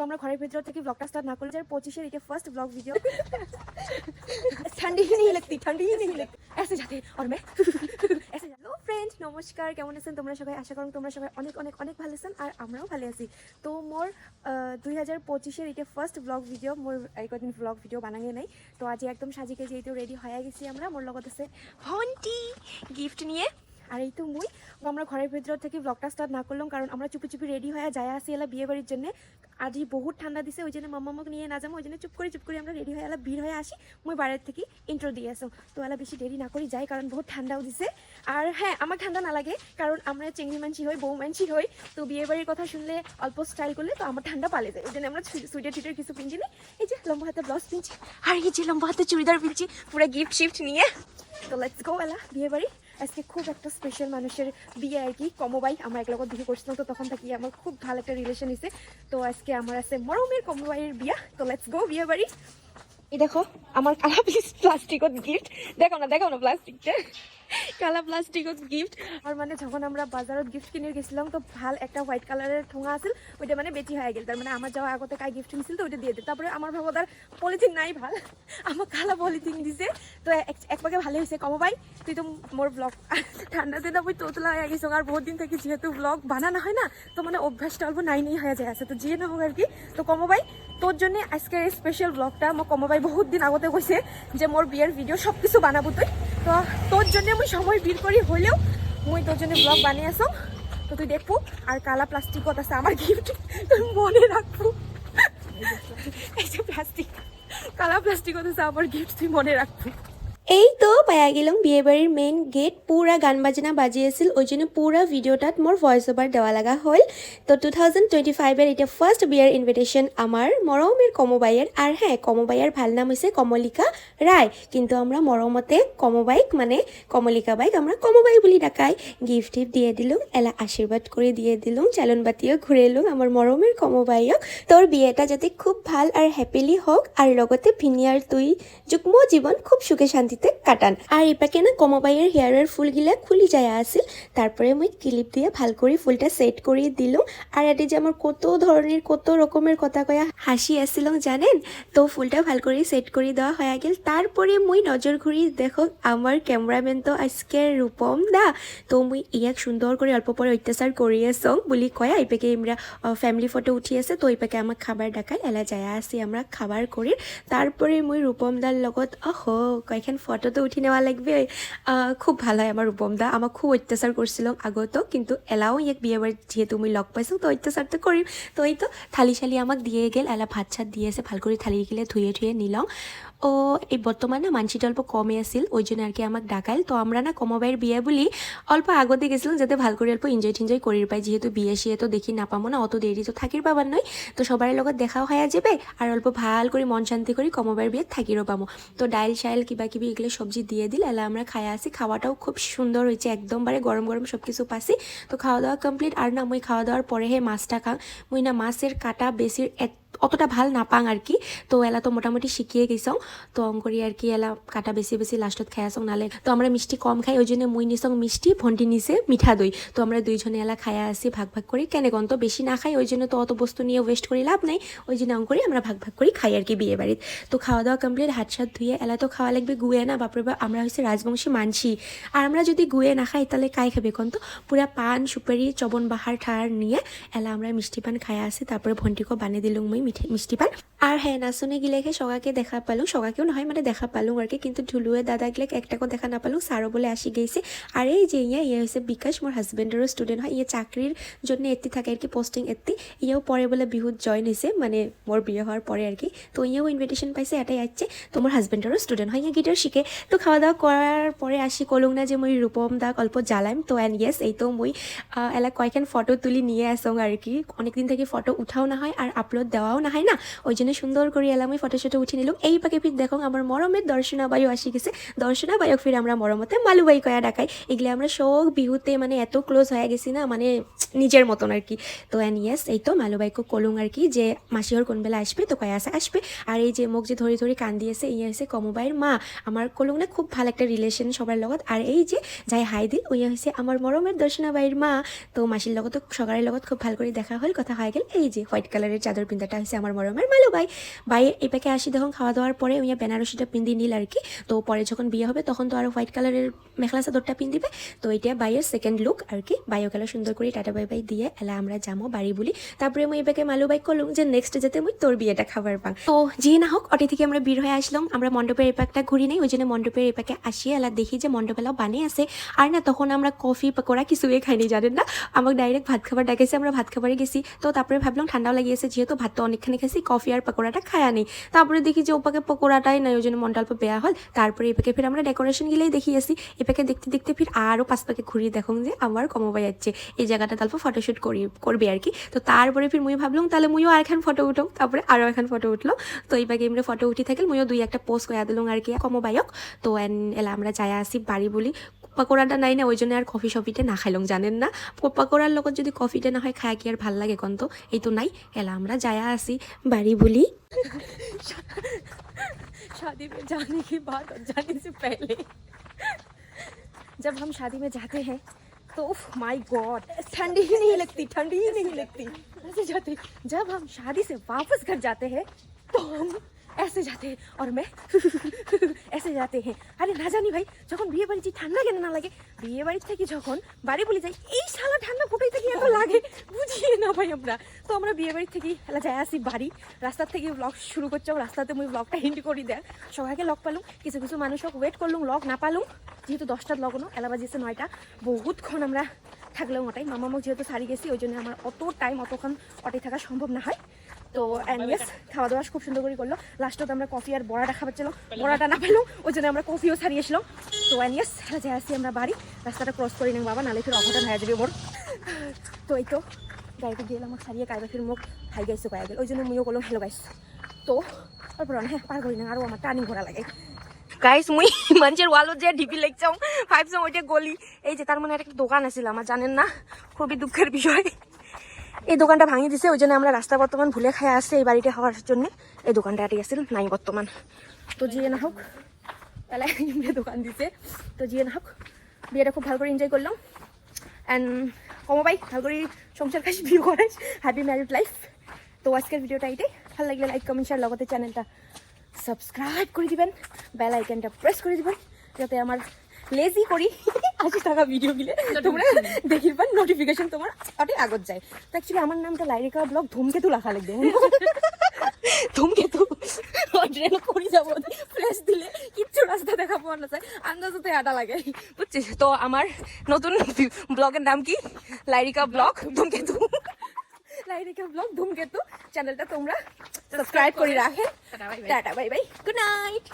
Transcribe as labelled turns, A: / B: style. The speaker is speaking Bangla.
A: तो আমরা ঘরের ভিতর থেকে ব্লগটা স্টার্ট না করলে 25 এটা ফার্স্ট ব্লগ ভিডিও ठंडी ही नहीं लगती ऐसे जाते और मैं ऐसे হ্যালো ফ্রেন্ড নমস্কার কেমন আছেন তোমরা সবাই আশা করুন তোমরা সবাই অনেক অনেক অনেক ভালো আছেন আর আমরাও ভালো আছি তো মোর 2025 এটা ফার্স্ট ব্লগ ভিডিও মোর এই কদিন ব্লগ ভিডিও বানাঙে নাই তো আজি একদম সাজিকে যেহেতু রেডি হয়ে গেছি আমরা মোর লগত আছে ভন্টি গিফট নিয়ে আর এই তো মুই আমরা ঘরের ভিতর থেকে ব্লগটা স্টার্ট না করলাম কারণ আমরা চুপি চুপি রেডি হয়ে যায় আসি এলা বিয়ে বাড়ির জন্য আজি বহুত ঠান্ডা দিছে ওই জন্য মাম্মাকে নিয়ে না যাবো ওই জন্য চুপ করে আমরা রেডি হয়ে এলা ভিড় হয়ে আসি মুই বাইরের থেকে ইন্ট্রো দিয়ে আসো তো এলা বেশি দেরি না করি যাই কারণ বহুত ঠান্ডাও দিছে আর হ্যাঁ আমার ঠান্ডা না লাগে কারণ আমরা চেংড়ি মানসি হই বউ মানসি হই তো বিয়ে বাড়ির কথা শুনলে অল্প স্টাইল করলে তো আমার ঠান্ডা পালে যায় ওই জন্য আমরা সুইটার টুইটার কিছু পিনছি না এই যে লম্বা হাতে ব্লাউজ পিনছি আর এই যে লম্বা হাতে চুড়িদার পিনছি পুরো গিফট শিফট নিয়ে তো লেটস গো এলা বিয়ে বাড়ি আজকে খুব একটা স্পেশাল মানুষের বিয়ে আর কি কমো বাই আমরা একলগত বিয়ে করছিলাম তো তখন থেকে আমার খুব ভালো একটা রিলেশন হয়েছে তো আজকে আমার আছে মরমের কমো বাইয়ের বিয়া তো লেটস গো বিয়ে বাড়ি এই দেখো আমার কালা প্লাস্টিকত গিফট দেখো না প্লাস্টিকটা কালা প্লাস্টিকত গিফট আর মানে যখন আমরা বাজারত গিফট কিনে গেছিলাম তো ভাল একটা হোয়াইট কালারের ঠোঙা আছিল ওইটা মানে বেশি হয়ে গেল তার মানে আমার যাওয়া আগতে কাই গিফট নিছিল তো ওইটা দিয়ে দিই তারপরে আমার ভাবো তার পলিথিন নাই ভাল আমার কালা পলিথিন দিছে তো এক পাকে ভালো হয়েছে কমো ভাই তুই তো মোর ব্লগ ঠান্ডাতে না বই তোতলা হয়ে গেছো আর বহুত দিন থেকে যেহেতু ব্লগ বানানো হয় না তো মানে অভ্যাসটা অল্প নাই হয়ে যায় আছে তো যে না হোক আর কি তো কমো ভাই তোর জন্য আজকের এই স্পেশাল ব্লগটা আমার কমো ভাই বহুত দিন আগতে কইছে যে মোর বিয়ের ভিডিও সব কিছু বানাবো তুই তো তোর জন্য আমি সময় বের করি হলেও মুই তোর জন্য ব্লগ বানিয়ে আসো তো তুই দেখবো আর কালা প্লাস্টিকত আছে আমার গিফট তুই মনে রাখবো এই যে প্লাস্টিক কালা প্লাস্টিকত আছে আমার গিফট তুই মনে রাখবো
B: এই তো পায়া গেলাম বিয়ে বাড়ির মেইন গেট পুরা গান বাজনা বাজিয়েছিল ওই জন্য পুরা ভিডিওটাত মোর ভয়েস ওভার দেওয়া লাগা হল তো 2025 এর এটা ফার্স্ট বিয়ার ইনভিটেশন আমার মরমের কমো বাইয়ের আর হ্যাঁ কমো বাইয়ের ভাল নাম হয়েছে কমলিকা রায় কিন্তু আমরা মরমতে কমো বাইক মানে কমলিকা বাইক আমরা কমো বাই বুলি ডাকাই গিফট দিয়ে দিলুম এলা আশীর্বাদ করে দিয়ে দিলুম চালন বাতিও ঘুরে এলুম আমার মরমের কমো বাইক তোর বিয়েটা যাতে খুব ভাল আর হ্যাপিলি হোক আর লগতে ভিনিয়ার তুই যুগ্ম জীবন খুব সুখে শান্তি কাটান আর এপাকে না কমো বাইয়ের হেয়ারের ফুলগিলা খুলি যায় আছিল তারপরে মুই ক্লিপ দিয়ে ভাল করে ফুলটা সেট করে দিলুম আর এটি যে আমার কত ধরনের কত রকমের কথা কয়া হাসি আসছিল জানেন তো ফুলটা ভাল করে সেট করে দেওয়া হয়ে গেল তারপরে মুই নজর ঘুরি দেখো আমার ক্যামেরাম্যান তো আজকে রূপম দা তো মুই ইয়াক সুন্দর করে অল্প পরে অত্যাচার করি আসং বলি কয়া এইপাকে আমরা ফ্যামিলি ফটো উঠি আছে তো এইপাকে আমার খাবার ডাকাই এলা যায় আসি আমরা খাবার করি তারপরে মুই রূপম দার লগত কয়েকখান ফটো তো উঠি নেওয়া লাগবে খুব ভালো হয় আমার রূপম দা আমাক খুব অত্যাচার করছিল আগত কিন্তু এলাও ইয়াক বিয়ে বাড়ি যেহেতু মুই লগ পাইছো তো অত্যাচার তো করিম তো এই তো থালি শালি আমাক দিয়ে গেল এলা ভাত ছাত দিয়েছে ভাল করে থালি গেলে ধুয়ে নিলাম ও এই বর্তমানে মানসিটা অল্প কমে আছিল ওই জন্য আর কি আমাক ডাকাইল তো আমরা না কমো বাইয়ের বিয়ে বলি অল্প আগতে গেছিলাম যাতে ভাল করে অল্প এনজয় করির পাই যেহেতু বিয়ে শিয়ে তো দেখি না পাবো না অত দেরি তো থাকির পাবার নয় তো সবার লগত দেখাও হয়ে যাবে আর অল্প ভাল করে মন শান্তি করি কমো বাইয়ের বিয়ে থাকিরও পাবো তো ডাইল শাইল কিবা কিবি এগুলো সবজি দিয়ে দিল এলা আমরা খাইয়া আসি খাওয়াটাও খুব সুন্দর হয়েছে একদমবারে গরম সব কিছু পাসি তো খাওয়া দাওয়া কমপ্লিট আর না মুই খাওয়া দাওয়ার পরে মাছটা খাং মুই না মাছের কাটা বেশি অতটা ভাল নাপাং আর কি তো এলা তো মোটামুটি শিখিয়ে গেছং তো অঙ্করি আর কি এলা কাটা বেশি লাস্টত খাই আসং নালে তো আমরা মিষ্টি কম খাই ওই জন্য মুই নিছং মিষ্টি ভন্টি নিছে মিঠা দই তো আমরা দুইজনে এলা খাইয়া আসি ভাগ করি কেন গন তো বেশি না খাই ওই জন্য তো অত বস্তু নিয়ে ওয়েস্ট করি লাভ নাই ওই জন্য অঙ্করি আমরা ভাগ করি খাই আর কি বিয়ে বাড়িত তো খাওয়া দাওয়া কমপ্লিট হাত সাত ধুয়ে এলা তো খাওয়া লাগবে গুয়ে না বাপরে বাপ আমরা হচ্ছে রাজবংশী মানসি আর আমরা যদি গুয়ে না খাই তাহলে কাই খাবে কন তো পুরা পান সুপারি চবন বাহার ঠার নিয়ে এলা আমরা মিষ্টি পান খাইয়া আসি তারপরে ভন্টিকে বানিয়ে দিলুম মুই মিষ্টি পান আর হ্যাঁ নাচনে গিলেকে সগাকে দেখা পালুম সগাকেও নহয় মানে দেখা পালুম আর কি কিন্তু ঢুলুয়ে দাদা গিলেক একটাকেও দেখা না পালুম সারও বলে আসি গেছে আর এই যে ইয়ে হয়েছে বিকাশ মোর হাজবেন্ডেরও স্টুডেন্ট হয় ইয়ে চাকরির জন্য এত্তি থাকে আর কি পোস্টিং এত্তি ইয়েও পরে বলে বিহুত জয়েন হয়েছে মানে মোর বিয়ে হওয়ার পরে আর কি তো ইয়েও ইনভিটেশন পাইছে এটাই আসছে তো মোর হাজবেন্ডেরও স্টুডেন্ট হয় ইয়ে গিটার শিখে তো খাওয়া দাওয়া করার পরে আসি কলুম না যে মুই রূপম দাক অল্প জ্বালাইম তো অ্যান্ড ইয়েস এই তো মুই এলা কয়েকখান ফটো তুলি নিয়ে আসং আর কি অনেকদিন থেকে ফটো উঠাও না হয় আর আপলোড দেওয়াও না হয় না ওই জন্য জন্য সুন্দর করে এলাম আমি ফটোশুটে উঠে নিলাম। এই পাকে ফির দেখো আমার মরমের দর্শনা বায়ু আসি গেছে। দর্শনা বায়ক ফির আমরা মরমতে মালুবাই কয়া ডাকাই। এগুলো আমরা সব বিহুতে মানে এত ক্লোজ হয়ে গেছি না, মানে নিজের মতন আর কি। তো ইয়েস, এই তো মালুবাইকে কলুং আর কি যে মাসিহর কোন বেলা আসবে, তো কয়া আছে আসবে। আর এই যে মোক যে ধরে ধরে কান দিয়েছে ইয়ে হয়েছে কমবাইয়ের মা। আমার কলুং না খুব ভালো একটা রিলেশন সবার লগত। আর এই যে যাই হাই দিল ওই হয়েছে আমার মরমের দর্শনা বাইর মা। তো মাসির লগত সকালের লগত খুব ভালো করে দেখা হল, কথা হয়ে গেল। এই যে হোয়াইট কালারের চাদর পিন্ধাটা হয়েছে আমার মরমের মালুবাই। বাই এই পাকে আসি দেখুন খাওয়া দাওয়ার পরে ওই বেনারসিটা পিন্দি নিল আর কি। তো পরে যখন বিয়ে হবে তখন তো আর হোয়াইট কালারের মেখলা চাদরটা পিন্দিবে। তো এটা বাইয়ের সেকেন্ড লুক আর কি। বাইও গেল সুন্দর করে টাটা বাই বাই দিয়ে এলা আমরা যাবো বাড়ি বলি। তারপরে মুই এবাকে মালুবাই কলুম যে নেক্সট যেতে মুই তোর বিয়েটা খাবার পাং। তো যে না হোক অটি থেকে আমরা বের হয়ে আসলাম। আমরা মণ্ডপের এই পাকটা ঘুরি নেই, ওই জন্য মণ্ডপের এই পাকে আসি এলা দেখি যে মণ্ডপেলাও বানে আছে। আর না তখন আমরা কফি পকোড়া কিছুই খাইনি, জানেন না, আমাকে ডাইরেক্ট ভাত খাবার ডাকেছে। আমরা ভাত খাবারে গেছি। তো তারপরে ভাবলাম ঠান্ডাও লাগিয়েছে যেহেতু ভাত তো অনেকখানি খাইছি, কফি আর পকোড়াটা খায়া নেই। তারপরে দেখি যে ওপাকে পকোড়াটাই নাই, ওই জন্য মনটা অল্প বেয়া হল। তারপরে এই পাকে ফির আমরা ডেকোরেশন গিলেই দেখিয়েছি। এই পাকে দেখতে দেখতে ফির আরও 5 পাকে ঘুরিয়ে দেখুন যে আমার কমবাই যাচ্ছে এই জায়গাটা তারপর ফটোশ্যুট করবে আর কি। তো তারপরে ফির মুই ভাবলাম তাহলে মুইও আর এখন ফটো উঠো। তারপরে আরও এখন ফটো উঠলো। তো এই পাকে আমরা ফটো উঠি থাকিল, মুইও 2-1টা পোস্ট করা দিলাম আর কি কমবাইক। তো এলা আমরা যাই আসি বাড়ি বলি। পকোড়াটা নাই না, ওই জন্য আর কফি শপিতে না খাইলাম, জানেন না, পকোড়ার লগত যদি কফিতে না হয় খায় কি আর ভাল লাগে কোন। তো এই তো নাই, এলা আমরা যায়া আসি बारी बोली।
A: शादी में जाने के बाद और जाने से पहले जब हम शादी में जाते हैं तो माय गॉड ठंडी ही नहीं लगती, ठंडी ही नहीं लगती ऐसे जाते। जब हम शादी से वापस घर जाते हैं तो हम ऐसे जाते हैं और मैं ऐसे जाते हैं। আরে না জানি ভাই যখন বিয়ে বাড়ি যাই ঠান্ডা কেন না লাগে, বিয়ে বাড়ি থেকে যখন বাড়ি বলে যাই এই শালা ঠান্ডা ফুটাই থেকে এত লাগে বুঝিয়ে না ভাই। আমরা তো আমরা বিয়ে বাড়ি থেকে এলা যাই আসি বাড়ি, রাস্তার থেকে ব্লগ শুরু করছো, রাস্তাতে মুই ব্লগটা হিন্ট করি দেয় সবাইকে লগ পালুম। কিছু কিছু মানুষক ওয়েট করলুম, লগ না পালুম যেহেতু 10টার লগনো এলা বাজিয়েছে 9টা। বহুতক্ষণ আমরা থাকলেও ওটাই মামামক যেহেতু সারি গেছি ওই জন্য আমার অত টাইম অতক্ষণ অটাই থাকা সম্ভব না হয়। তো ইয়েস খাওয়া দাওয়া খুব সুন্দর করে করলো। লাস্টত আমরা কফি আর বড়াটা খাবার ছিল, বড়াটা না পেলাম ওই জন্য আমরা কফিও ছাড়িয়েছিলাম। তো ইয়েস যাই আসি আমরা বাড়ি, রাস্তাটা ক্রস করে নেব বাবা, নালে ফির অঘটন হয়ে যাবে মোর। তো এই তো গাড়িতে গেলাম আমাকে ছাড়িয়ে কাইবা ফির মুখ হাই গাইছো পাওয়া গেল, ওই জন্য মুইও করলাম হ্যালো গাইস। তো তারপর হ্যাঁ পার করি না আরও আমার টার্নিং ঘোরা লাগে গাইস। মুই মানুষের ওয়ালত যে ঢিপি লেগছাম ভাবছাম ওইটা গলি, এই যে তার মানে একটা দোকান আছিল আমার, জানেন না, খুবই দুঃখের বিষয়। এই দোকানটা ভাঙিয়ে দিছে ওই জন্য আমরা রাস্তা বর্তমান ভুলে খাই আসছে এই বাড়িটা হওয়ার জন্য। এই দোকানটা আটি আসছিল নাই বর্তমান। তো জিয়ে না হোক তাহলে দোকান দিছে। তো জিয়ে না হোক বিয়েটা খুব ভালো করে এনজয় করলাম। অ্যান্ড কমবাই ভালো করে সংসার কাজ বিয়ে করাস, হ্যাপি ম্যারিড লাইফ। তো আজকের ভিডিওটা এইটাই, ভালো লাগলে লাইক কমেন্ট শেয়ার, লগতে চ্যানেলটা সাবস্ক্রাইব করে দিবেন, বেল আইকনটা প্রেস করে দিবেন যাতে আমার লেজি করি 80 টাকা ভিডিও গিলে তোমরা দেখির পান নোটিফিকেশন তোমার অনেক আগত যায়। তো অ্যাকচুয়ালি আমার নামটা লাইরিকা ব্লগ ধূমকেতু লেখা লাগবে, ধূমকেতু ট্রেন করে যাবো ফ্রেশ দিলে কিচ্ছু রাস্তা দেখা পাওয়া না যায়, আন্দাজতে আটা লাগে বুঝছিস। তো আমার নতুন ব্লগের নাম কি লাইরিকা ব্লগ ধূমকেতু, লাইরিকা ব্লগ ধূমকেতু। চ্যানেলটা তোমরা সাবস্ক্রাইব করে রাখেন। Tata bye bye, good night.